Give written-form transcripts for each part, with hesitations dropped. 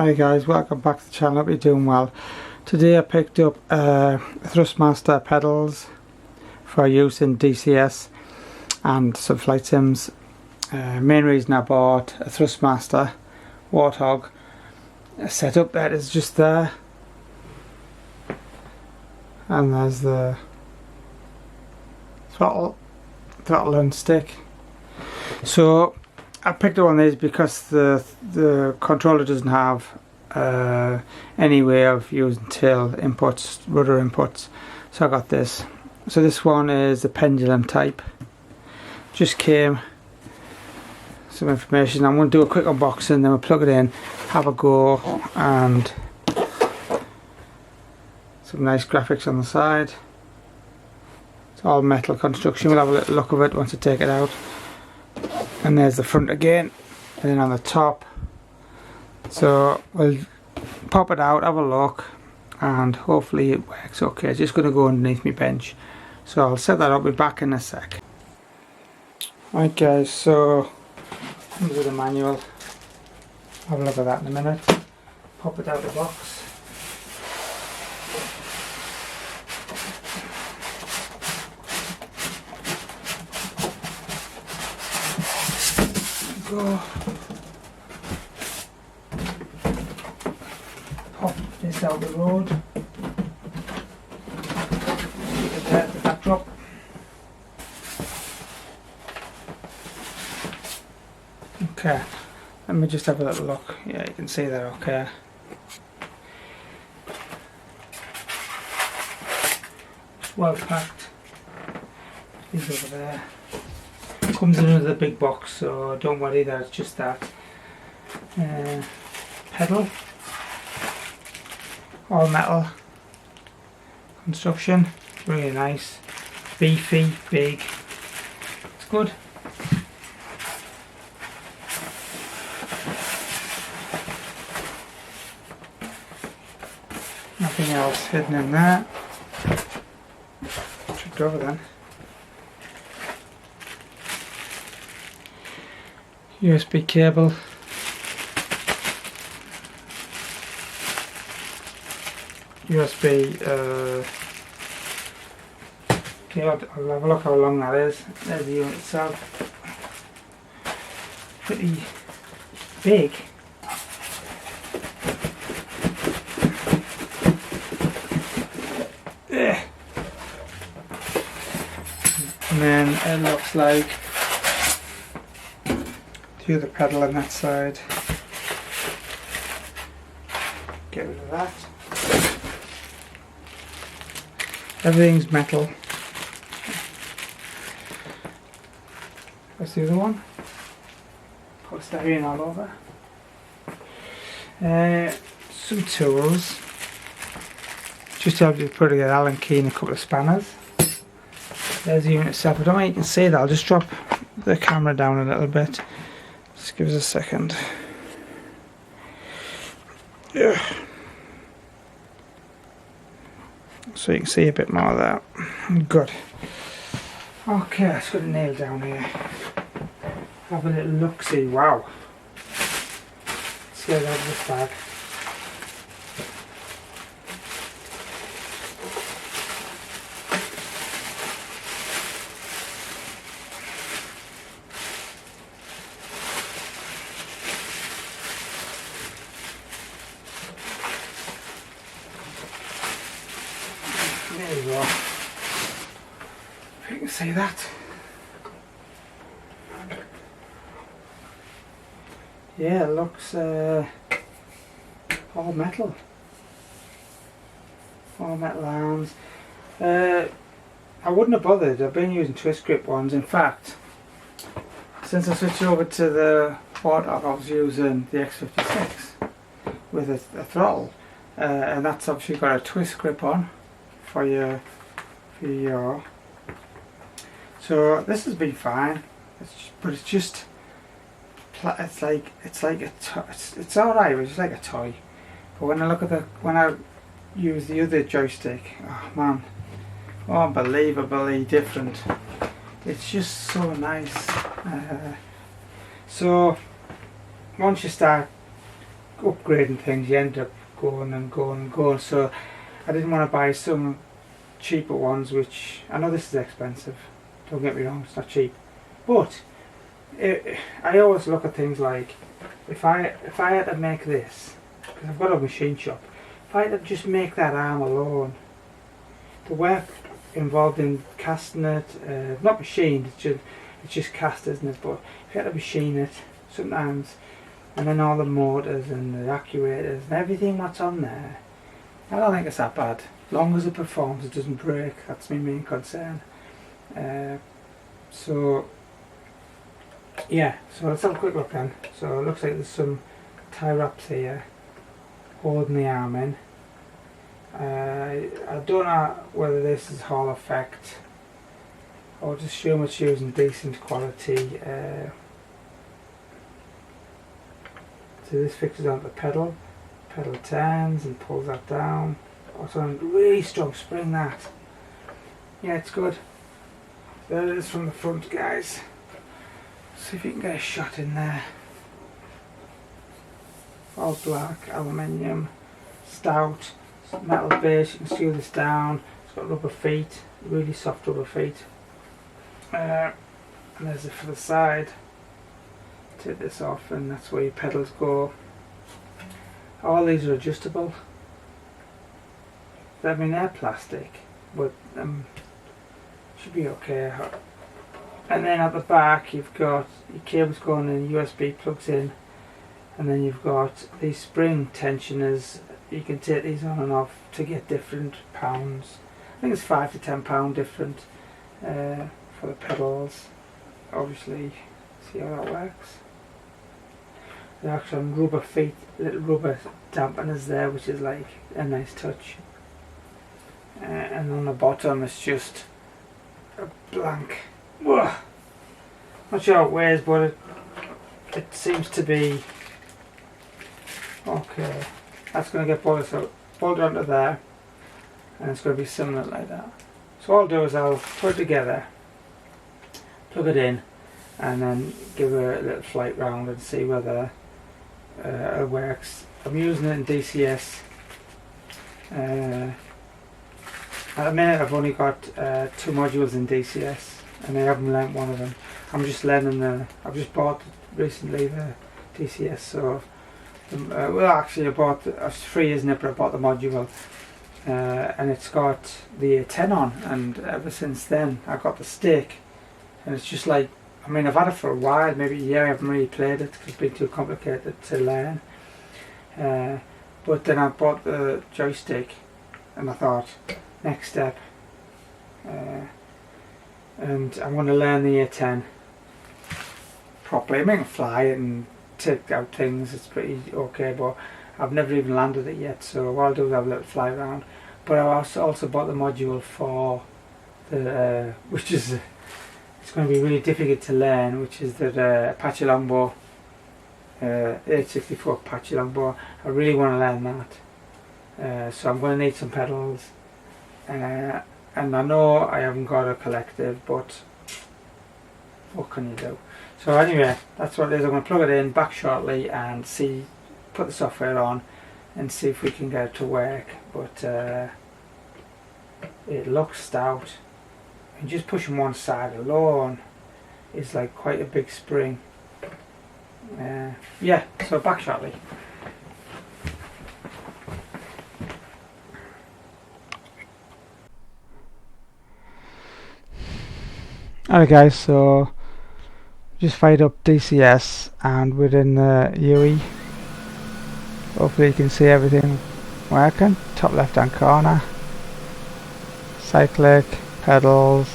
Hi guys, welcome back to the channel. Hope you're doing well. Today I picked up Thrustmaster pedals for use in DCS and some flight sims. Main reason I bought a Thrustmaster Warthog setup that is just there, and there's the throttle and stick. So I picked up one of these because the controller doesn't have any way of using tail inputs, rudder inputs, so I got this. So this one is the pendulum type. Just came some information. I'm going to do a quick unboxing, then we'll plug it in, have a go, and some nice graphics on the side. It's all metal construction. We'll have a little look of it once I take it out. And there's the front again, and then on the top. So we'll pop it out, have a look, and hopefully it works okay. It's just going to go underneath my bench, so I'll set that up. Be back in a sec. Right guys, so comes with the manual. Have a look at that in a minute. Pop it out of the box. Go. Pop this out the road. Get the backdrop. Okay, let me just have a little look. Yeah, you can see that okay. It's well packed. These over there. Comes in another big box, so don't worry that it's just that. Pedal, all metal construction, really nice, beefy, big, it's good. Nothing else hidden in there. Check over then. USB cable, USB, okay, I'll have a look how long that is. There's the unit itself, pretty big. And then it looks like the other pedal on that side. Get rid of that. Everything's metal. That's the other one. Polystyrene all over. Some tools. Just have to put an Allen key and a couple of spanners. There's the unit itself. I don't know if you can see that. I'll just drop the camera down a little bit. Just give us a second. Yeah. So you can see a bit more of that. Good. Okay, let's put a nail down here. Have a little look, see. Wow. Let's get out of this bag. There you go. If you can see that. Yeah, it looks all metal. All metal arms. I wouldn't have bothered. I've been using twist grip ones. In fact, since I switched over to the Warthog, I was using the X56 with a throttle, and that's obviously got a twist grip on for your yaw. So this has been fine, but it's just it's like it's alright. It's like a toy. But when I look at when I use the other joystick, oh man, unbelievably different. It's just so nice. So once you start upgrading things, you end up going and going and going. So I didn't want to buy some cheaper ones, which I know this is expensive, don't get me wrong, it's not cheap, but I always look at things like if I had to make this, because I've got a machine shop, if I had to just make that arm alone, the work involved in casting it, not machined, it's just cast, isn't it? But if you had to machine it sometimes, and then all the motors and the actuators and everything what's on there, I don't think it's that bad. As long as it performs, it doesn't break. That's my main concern. So yeah, so let's have a quick look then. So it looks like there's some tie wraps here holding the arm in. I don't know whether this is HallEffect or just assume it's using decent quality. So this fixes onto the pedal turns and pulls that down. Also a really strong spring, that. Yeah, it's good. There it is from the front, guys. See if you can get a shot in there. All black, aluminium, stout, metal base. You can screw this down. It's got rubber feet, really soft rubber feet. And there's it for the side. Take this off and that's where your pedals go. All these are adjustable. I mean, they're plastic, but should be okay. And then at the back you've got your cables going in, USB plugs in, and then you've got these spring tensioners. You can take these on and off to get different pounds. I think it's £5 to £10 different for the pedals. Obviously, see how that works. There are some rubber feet, little rubber dampeners there, which is like a nice touch. And on the bottom it's just a blank. Whoa. Not sure how it weighs, but it seems to be okay. That's going to get bolted onto there, and it's going to be similar like that. So all I'll do is I'll put it together, plug it in, and then give it a little flight round and see whether it works. I'm using it in DCS. At the minute I've only got 2 modules in DCS, and I haven't learnt one of them. I'm just learning I've just bought recently the DCS, so well, actually I bought it's free, isn't it? But I bought the module, and it's got the H.E.A.R.T on, and ever since then I got the stick, and it's just like, I mean, I've had it for a while, maybe a year. I haven't really played it because it's been too complicated to learn. But then I bought the joystick, and I thought, next step, and I'm going to learn the H.E.A.R.T properly. I mean, I can fly it and take out things, it's pretty okay, but I've never even landed it yet, so what I'll do is have a little fly around. But I also bought the module for the, which is, it's going to be really difficult to learn, which is the Apache longbow, 864 Apache longbow. I really want to learn that, so I'm going to need some pedals, and I know I haven't got a collective, but what can you do? So anyway, that's what it is. I'm going to plug it in back shortly and put the software on and see if we can get it to work. But it looks stout, and just pushing one side alone is like quite a big spring. Yeah, so back shortly. Alright guys, so just fired up DCS, and within the UE, hopefully you can see everything working. Top left hand corner, cyclic, pedals,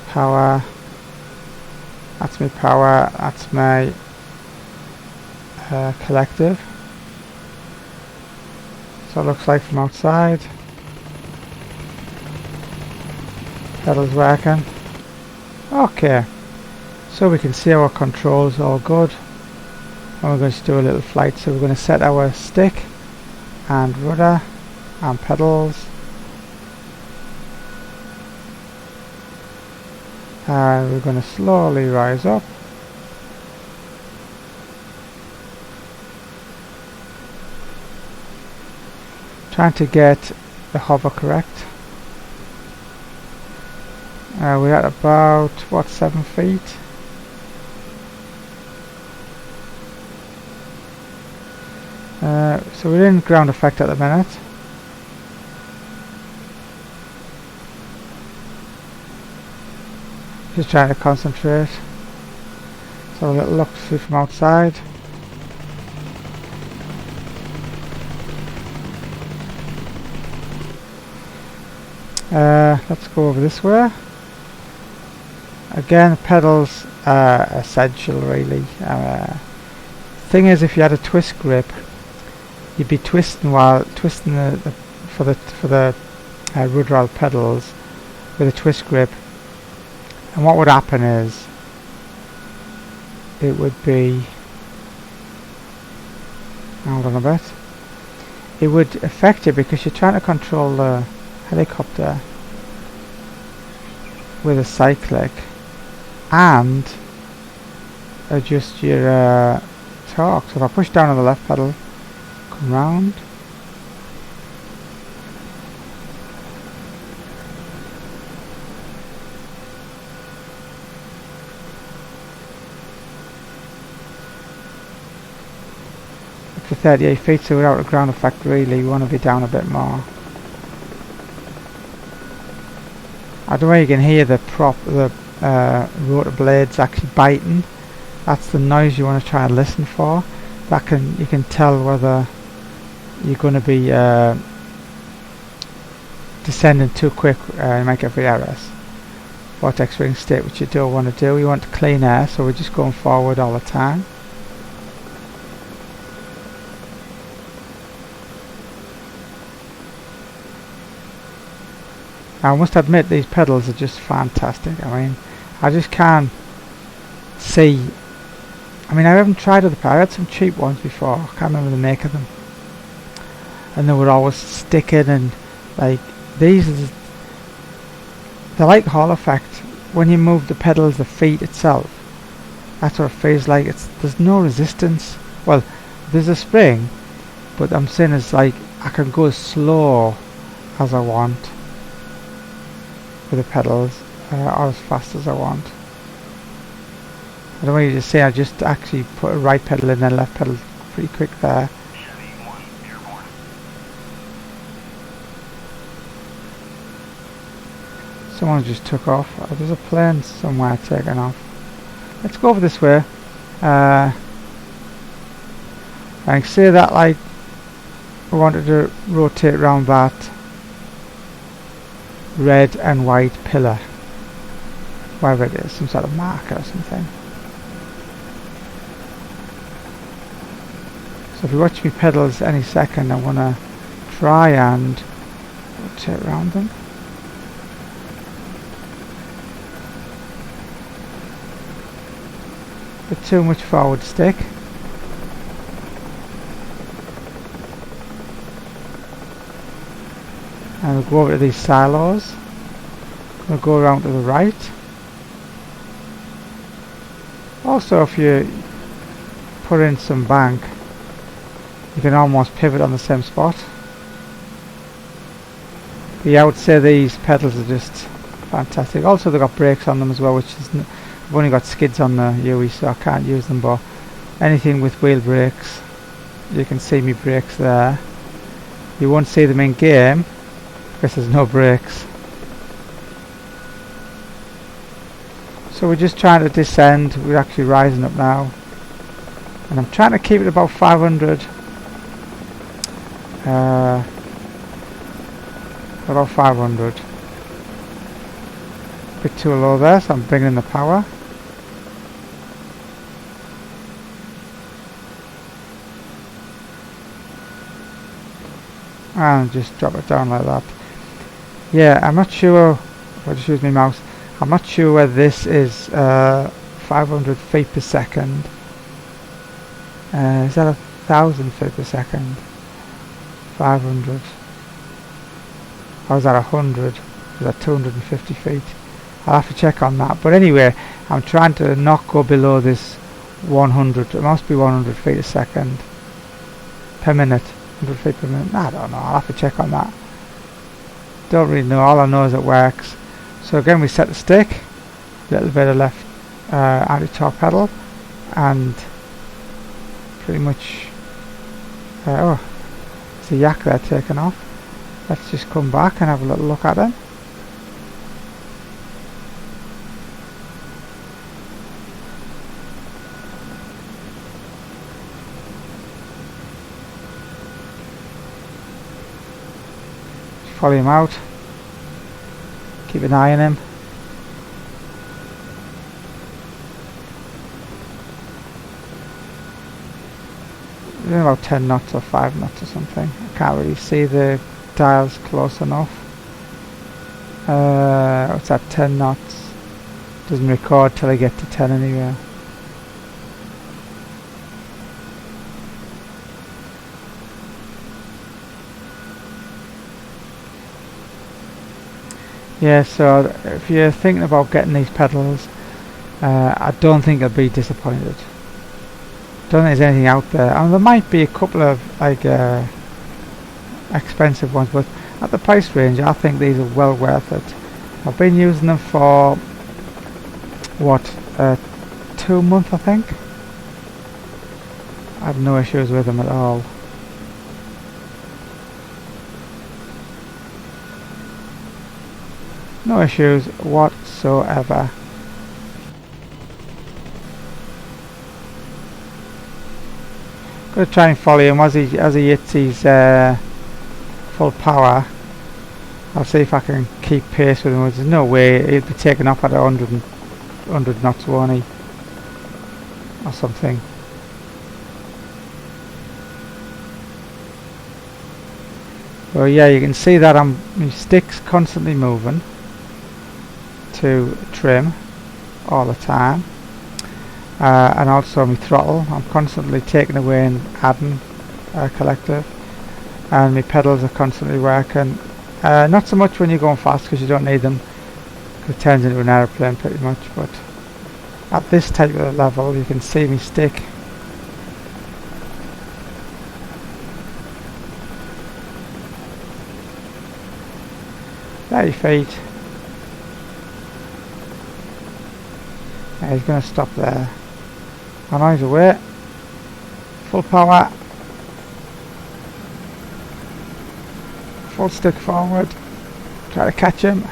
power, that's my power, that's my collective. So it looks like from outside. Pedals working. Okay, so we can see our controls all good, and we're going to do a little flight. So we're going to set our stick and rudder and pedals, and we're going to slowly rise up, trying to get the hover correct. We're at about, what, 7 feet? So we're in ground effect at the minute. Just trying to concentrate. So a little look to see from outside. Let's go over this way. Again, pedals are essential, really. Thing is, if you had a twist grip, you'd be twisting for the rudder pedals with a twist grip, and what would happen is it would be, hold on a bit, it would affect you because you're trying to control the helicopter with a cyclic and adjust your torque. So if I push down on the left pedal, come round, up to 38 feet, so we're out of ground effect really. We want to be down a bit more. I don't know if you can hear the rotor blades actually biting. That's the noise you want to try and listen for. You can tell whether you're going to be descending too quick. You might get VRS, vortex ring state, which you don't want to do. You want clean air, so we're just going forward all the time. I must admit, these pedals are just fantastic. I mean, I just can't see. I mean, I haven't tried other pedals. I had some cheap ones before. I can't remember the make of them, and they were always sticking. And like these, they're like HallEffect. When you move the pedals, the feet itself, that's what it feels like. There's no resistance. Well, there's a spring, but I'm saying it's like I can go as slow as I want with the pedals, or as fast as I want. I don't want you to say I just actually put a right pedal in and left pedal pretty quick there. Someone just took off. Oh, there's a plane somewhere taking off. Let's go over this way. I can see that, like, I wanted to rotate around that red and white pillar, whatever it is, some sort of marker or something. So if you watch me pedals any second, I want to try and rotate around them. But too much forward stick. And we'll go over to these silos. We'll go around to the right. Also, if you put in some bank, you can almost pivot on the same spot. But yeah, I would say these pedals are just fantastic. Also, they've got brakes on them as well, which is I've only got skids on the UE, so I can't use them. But anything with wheel brakes, you can see me brakes there. You won't see them in game because there's no brakes. So we're just trying to descend. We're actually rising up now, and I'm trying to keep it about 500. About 500. A bit too low there, so I'm bringing the power. And just drop it down like that. Yeah, I'm not sure. I'll just use my mouse. I'm not sure whether this is 500 feet per second. Is that 1,000 feet per second? 500. Or is that 100? Is that 250 feet? I'll have to check on that. But anyway, I'm trying to not go below this 100. It must be 100 feet a second per minute. 100 feet per minute. I don't know, I'll have to check on that. Don't really know, all I know is it works. So again we set the stick, a little bit of left anti-torque pedal, and pretty much oh, it's a yak there taken off. Let's just come back and have a little look at it. Follow him out. Keep an eye on him. Doing about 10 knots or 5 knots or something. I can't really see the dials close enough. What's that, 10 knots? Doesn't record till I get to 10 anyway. Yeah, so if you're thinking about getting these pedals, I don't think you'll be disappointed. Don't think there's anything out there. I mean, there might be a couple of like expensive ones, but at the price range I think these are well worth it. I've been using them for what, 2 months I think. I have no issues with them at all. No issues whatsoever. Gonna try and follow him as he hits his full power. I'll see if I can keep pace with him. There's no way he'll be taken off at 100 knots, won't he? Or something. Well, yeah, you can see that my stick's constantly moving to trim all the time, and also my throttle, I'm constantly taking away and adding collective, and my pedals are constantly working. Not so much when you're going fast because you don't need them, because it turns into an aeroplane pretty much, but at this type of level you can see my stick feet. Yeah, he's going to stop there. On eyes away. Full power. Full stick forward. Try to catch him.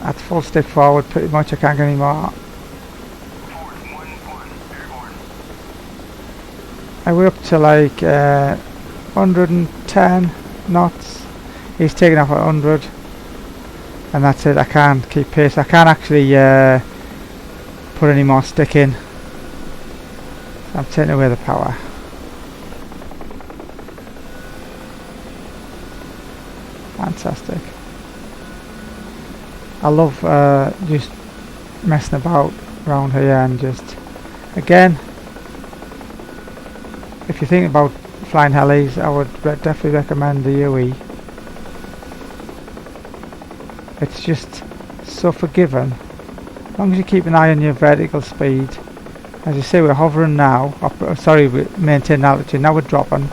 That's full stick forward pretty much. I can't get any more. We're up to like 110 knots. He's taking off at 100, and that's it. I can't keep pace. I can't actually put any more stick in. I'm taking away the power. Fantastic. I love just messing about around here, and just again, if you're thinking about flying helis, I would definitely recommend the UE. It's just so forgiving, as long as you keep an eye on your vertical speed. As you see, we're hovering now, sorry, we maintain altitude, now we're dropping.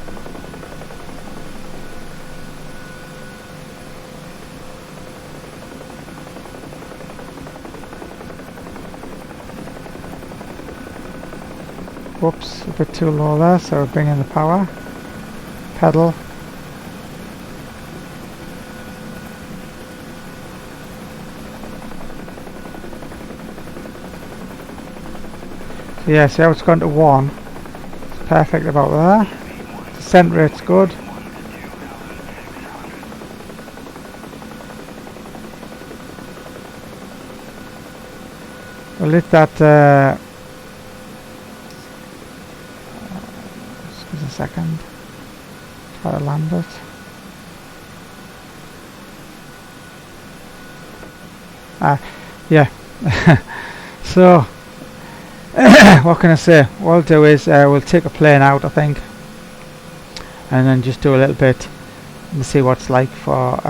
Whoops, a bit too low there, so we're bringing the power. Pedal. Yeah, see how it's gone to 1. It's perfect about there. Descent rate's good. We'll hit that. Excuse a second. Try to land it. Yeah. So. What can I say? What I'll do is we'll take a plane out, I think, and then just do a little bit and see what it's like for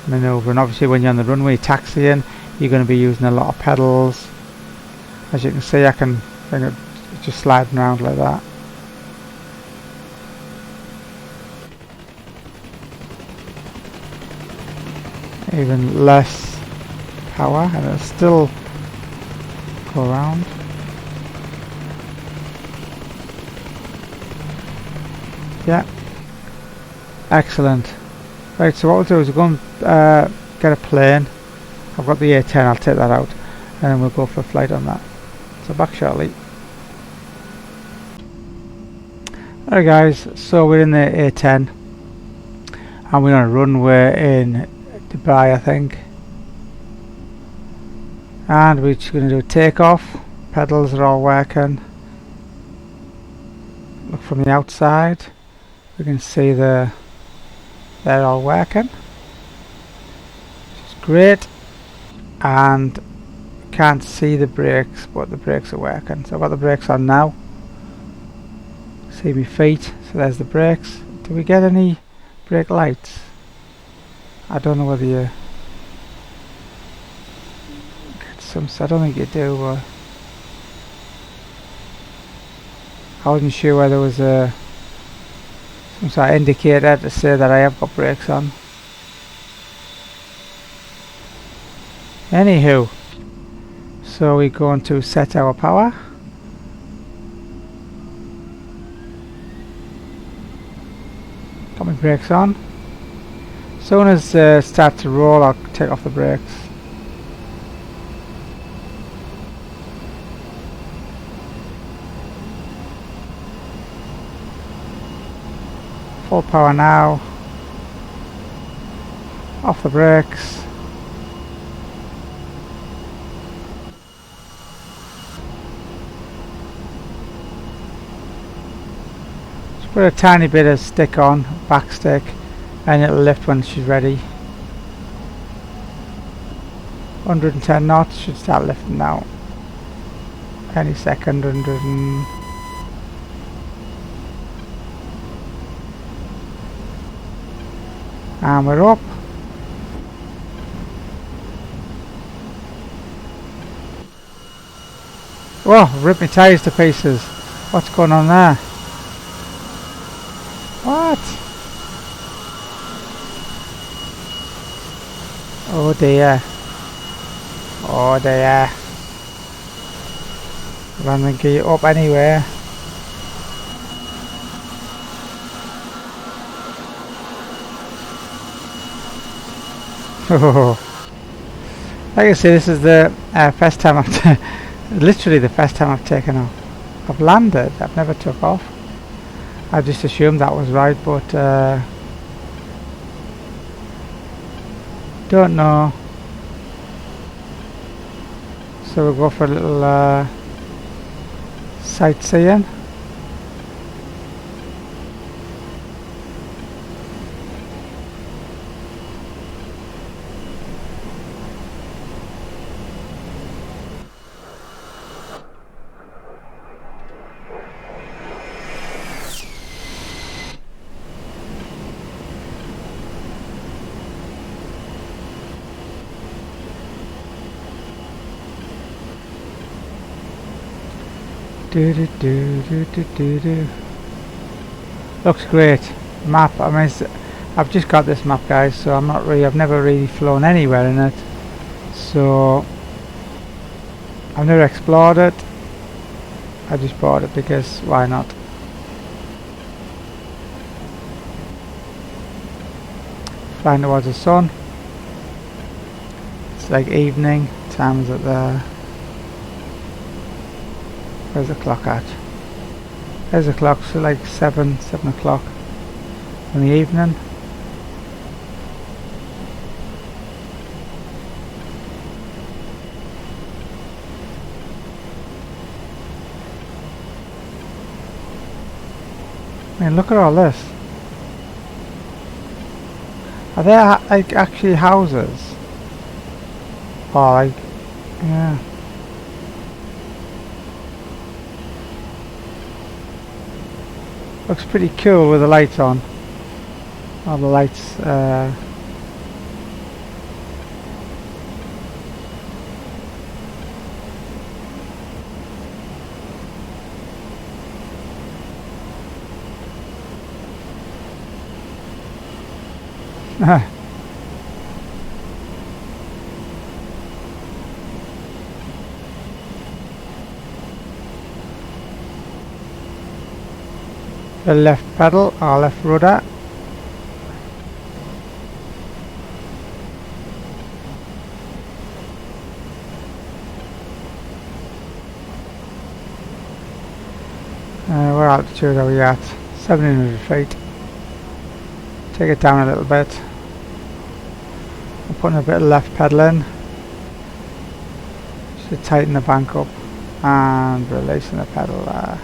manoeuvre. And obviously when you're on the runway taxiing, you're going to be using a lot of pedals. As you can see, I can bring it just sliding around like that. even less power, and it'll still go around. Yeah, excellent. Right, so what we'll do is we'll go and get a plane. I've got the A10, I'll take that out, and then we'll go for a flight on that. So back shortly. Alright guys, so we're in the A10 and we're on a runway in Dubai, I think, and we're just going to do a takeoff. Pedals are all working. Look from the outside, we can see they're all working, which is great, and can't see the brakes, but the brakes are working. So I've got the brakes on now. See my feet, so there's the brakes. Do we get any brake lights? I don't know whether you get some, I don't think you do, but I wasn't sure whether there was some sort of indicator to say that I have got brakes on. Anywho, so we're going to set our power. Got my brakes on. As soon as it starts to roll, I'll take off the brakes. Full power now. Off the brakes. Just put a tiny bit of stick on, back stick, and it'll lift when she's ready. 110 knots, should start lifting now. Any second. 100 and we're up. Whoa, ripped my tyres to pieces. What's going on there? What? Oh dear. Oh dear. Landing gear up anywhere. Like I say, this is the first time literally the first time I've taken off. I've landed, I've never took off. I just assumed that was right, but don't know. So we'll go for a little sightseeing. Looks great. Map, I mean, I've just got this map, guys, so I've never really flown anywhere in it, so I've never explored it. I just bought it because why not? Flying towards the sun. It's like evening. Time is at there. Where's the clock at? There's the clock, so like 7 o'clock in the evening. I mean, look at all this. Are there like actually houses? Or like, yeah. Looks pretty cool with the lights on. All the lights. the left pedal or left rudder. What altitude are we at? 1700 feet. Take it down a little bit. I'm putting a bit of left pedal in. Should tighten the bank up and releasing the pedal there.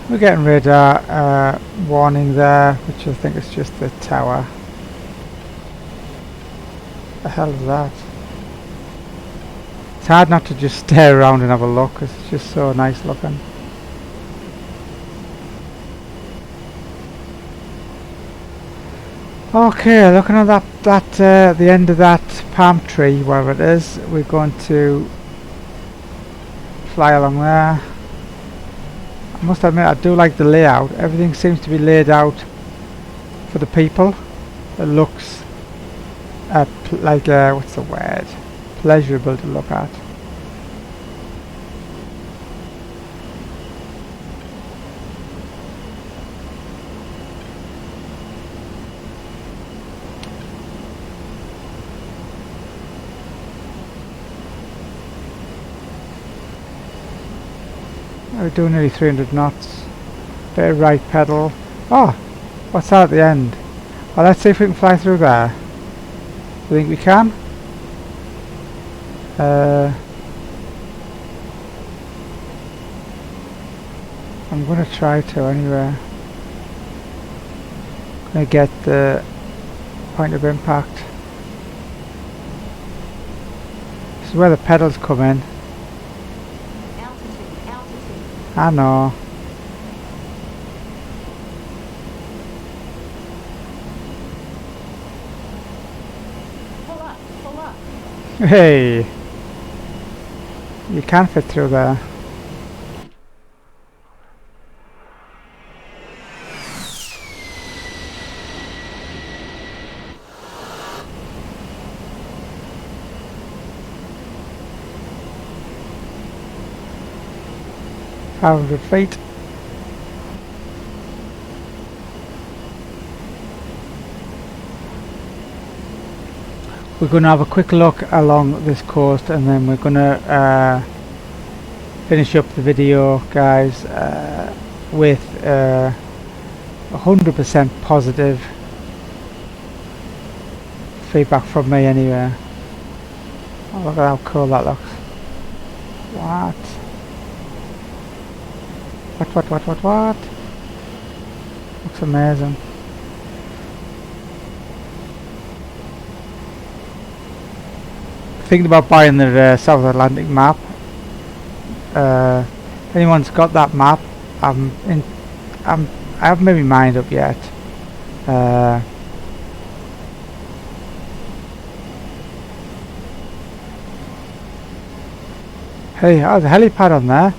We're getting radar warning there, which I think is just the tower. What the hell is that? It's hard not to just stare around and have a look, 'cause it's just so nice looking. Okay, looking at the end of that palm tree, wherever it is, we're going to fly along there. I must admit, I do like the layout. Everything seems to be laid out for the people. It looks like what's the word? Pleasurable to look at. We're doing nearly 300 knots. Bit of right pedal. Oh, what's that at the end? Well, let's see if we can fly through there. Do you think we can? I'm going to try to anyway. Going to get the point of impact. This is where the pedals come in. I know. Pull up, pull up. Hey! You can fit through there. .500 feet. We're going to have a quick look along this coast, and then we're going to finish up the video, guys, with 100% positive feedback from me anyway. Oh, look at how cool that looks. What? What? Looks amazing. Thinking about buying the South Atlantic map. If anyone's got that map, I haven't made my mind up yet. Hey, there's a helipad on there.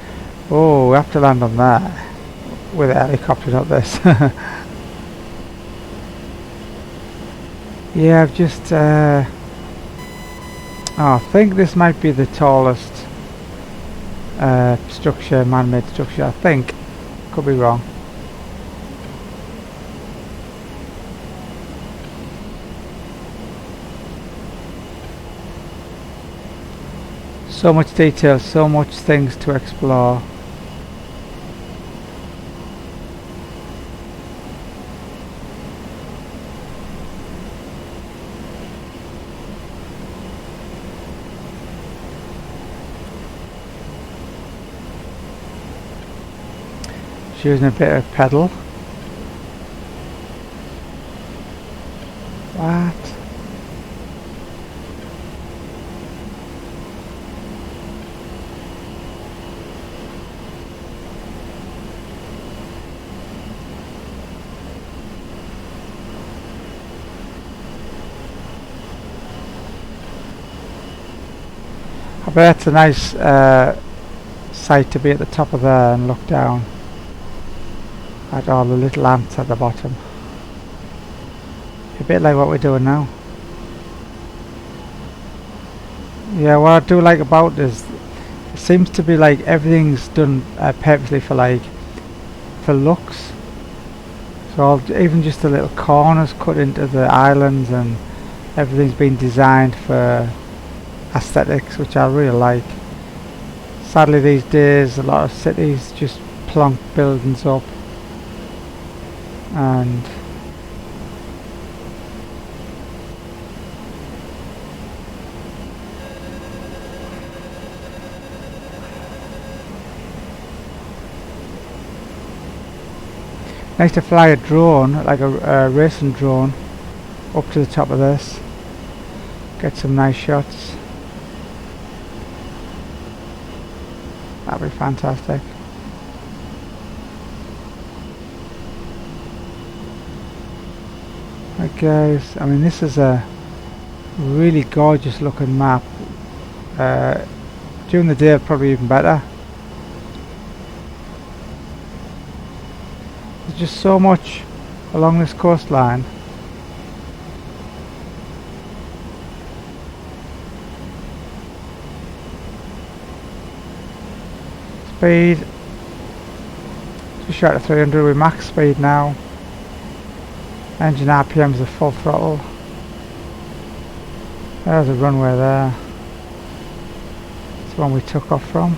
Oh, we have to land on there with a helicopter, not this. Yeah, I've just I think this might be the tallest structure, man-made structure, I think. Could be wrong. So much detail, so much things to explore. Using a bit of pedal. What? I bet it's a nice sight to be at the top of there and look down at all the little ants at the bottom. A bit like what we're doing now. Yeah, what I do like about this seems to be like everything's done purposely for like for looks. So even just the little corners cut into the islands, and everything's been designed for aesthetics, which I really like. Sadly these days a lot of cities just plonk buildings up, and nice to fly a drone, like a racing drone, up to the top of this. Get some nice shots. That'd be fantastic. Right guys, I mean this is a really gorgeous looking map. During the day probably even better. There's just so much along this coastline. Speed just short of 300 with max speed now. Engine RPMs are full throttle. There's a runway there. It's the one we took off from.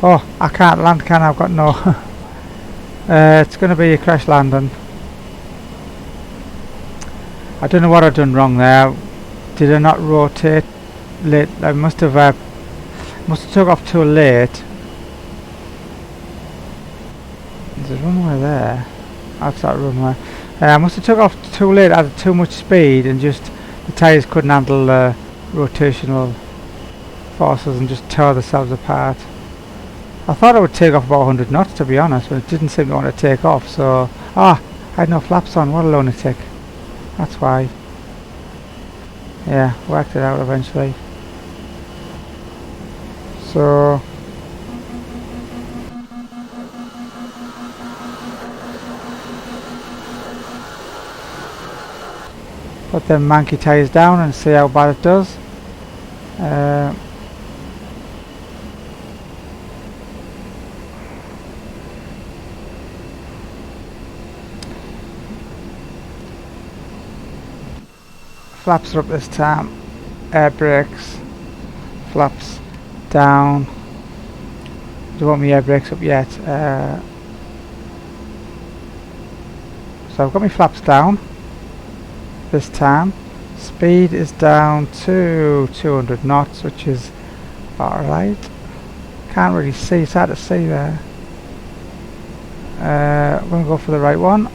Oh, I can't land, can I? I've got no it's going to be a crash landing. I don't know what I've done wrong there. Did I not rotate late? I must have took off too late. There's a runway there. That's that runway. I must have took off too late, added too much speed, and just the tyres couldn't handle rotational forces and just tore themselves apart. I thought it would take off about 100 knots, to be honest, but it didn't seem to want to take off. So, I had no flaps on. What a lunatic! That's why. Yeah, worked it out eventually. So put them manky tyres down and see how bad it does. Flaps are up this time. Air brakes. Flaps down. Don't want my air brakes up yet. So I've got my flaps down this time. Speed is down to 200 knots, which is alright. Can't really see, it's hard to see there. I'm going to go for the right one.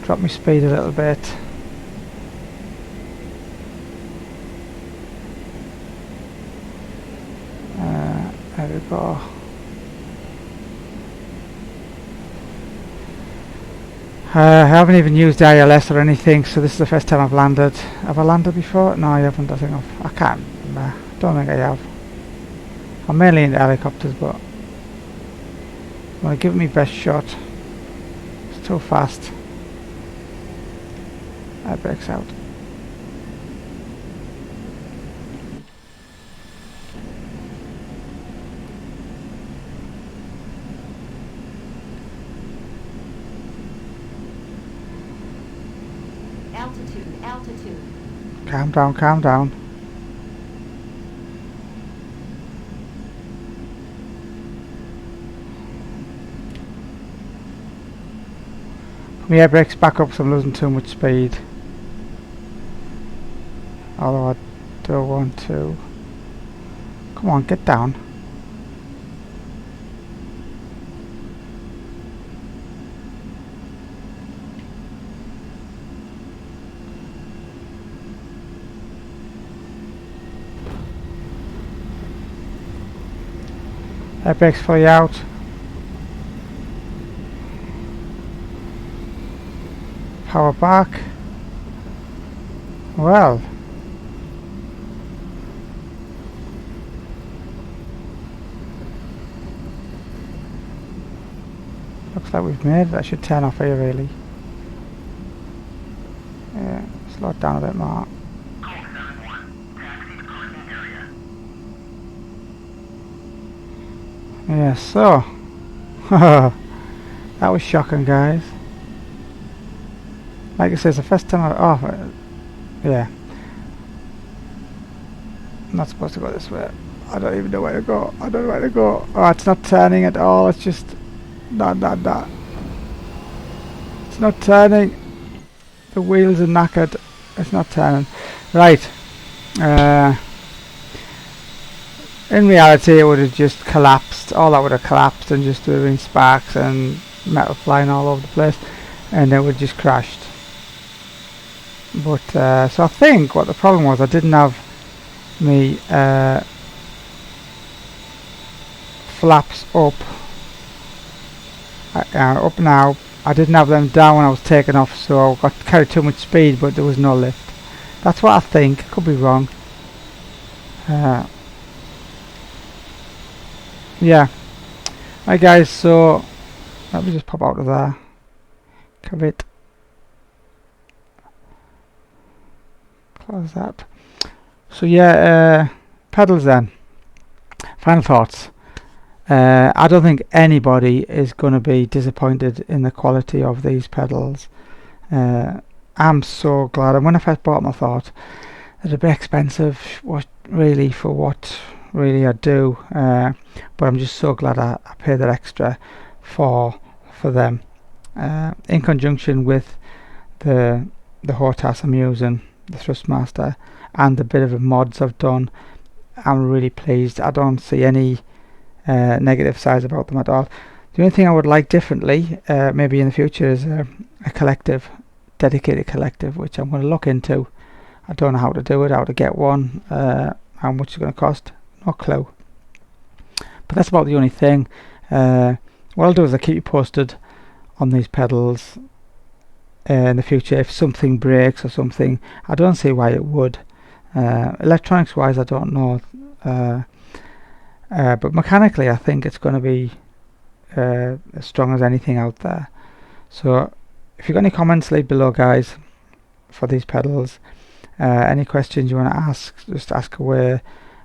Drop my speed a little bit. There we go. I haven't even used ILS or anything, so this is the first time I've landed. Have I landed before? No, I haven't. I think I can't remember. Don't think I have. I'm mainly into helicopters, but I'm going to give it my best shot. It's too fast. Air brakes out. Altitude. Calm down, calm down. Put my air brakes back up so I'm losing too much speed. Although I don't want to. Come on, get down. Air brakes fully out. Power back. Well. Looks like we've made it. I should turn off here really. Yeah, slow it down a bit more. Yeah, so that was shocking, guys. Like I said, it's the first time yeah, I'm not supposed to go this way. I don't even know where to go. I don't know where to go. Oh, it's not turning at all. It's just that. It's not turning. The wheels are knackered. It's not turning. Right. In reality, it would have just collapsed. All that would have collapsed and just would have been sparks and metal flying all over the place, and it would have just crashed. But so I think what the problem was, I didn't have me flaps up up now. I didn't have them down when I was taking off, so I got carried too much speed, but there was no lift. That's what I think. Could be wrong. Yeah. Right, guys, so let me just pop out of there. Cockpit. Close that. So yeah, pedals then. Final thoughts. I don't think anybody is going to be disappointed in the quality of these pedals. I'm so glad, and when I first bought them I thought they're a bit expensive really for what really I do, but I'm just so glad I paid that extra for them, in conjunction with the HOTAS I'm using, the Thrustmaster, and the bit of mods I've done. I'm really pleased. I don't see any negative sides about them at all. The only thing I would like differently, maybe in the future, is a collective, dedicated collective, which I'm going to look into. I don't know how to do it, how to get one, how much it's going to cost, no clue. But that's about the only thing. What I'll do is I'll keep you posted on these pedals in the future. If something breaks or something, I don't see why it would. Electronics wise, I don't know. But mechanically I think it's going to be as strong as anything out there. So if you've got any comments, leave below, guys, for these pedals. Any questions you want to ask, just ask away,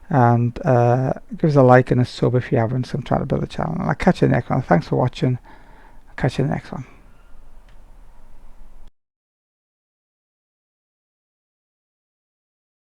and give us a like and a sub if you haven't. So I'm trying to build a channel, and I'll catch you in the next one. Thanks for watching. I'll catch you in the next one.